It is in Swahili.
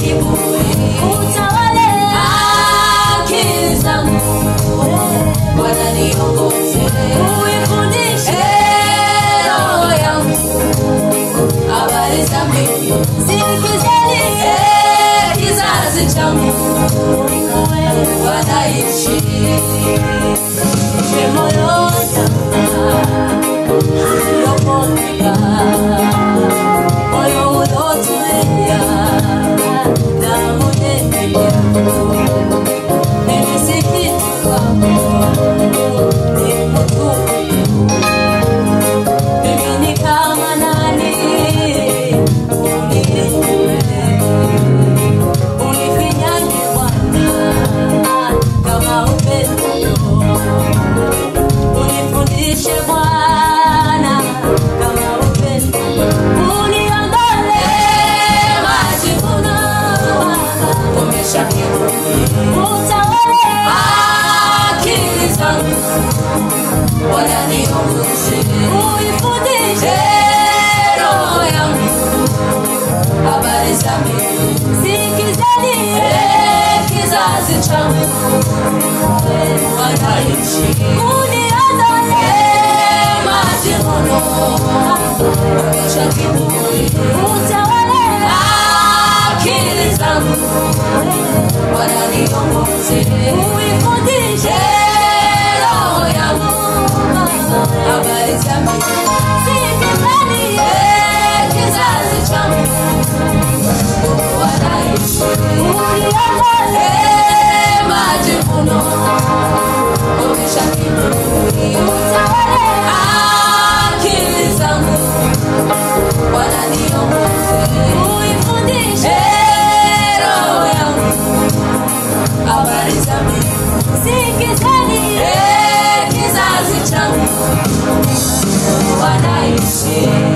kiburi, utawale akili zangu, Bwana niongoze, uifundishe roho yangu habari za mbingu, sikizeni kizazi changu wanaishi moyo uliopondeka, moyo uliotulia, damu yenyewe nimesikitika mimi ni kama nani unifinyange Bwana kama upendo, unifundishe Bwana kama upendo, uniondole majivuno, umesha kiburi, utawale akili zangu, Bwana niongoze, uifundishe roho yangu habari za mbingu, sikizeni kizazi changu wanaishi, uniondole majivuno, umesha kiburi, utawale akili zangu, Bwana niongoze, uifundishe roho yangu habari za mbingu, sikizeni kizazi changu wanaishi, uniondole majivuno, umesha kiburi, utawale akili zangu, Bwana niongoze, uifundishe roho yangu habari za mbingu, sikizeni kizazi changu wanaishi.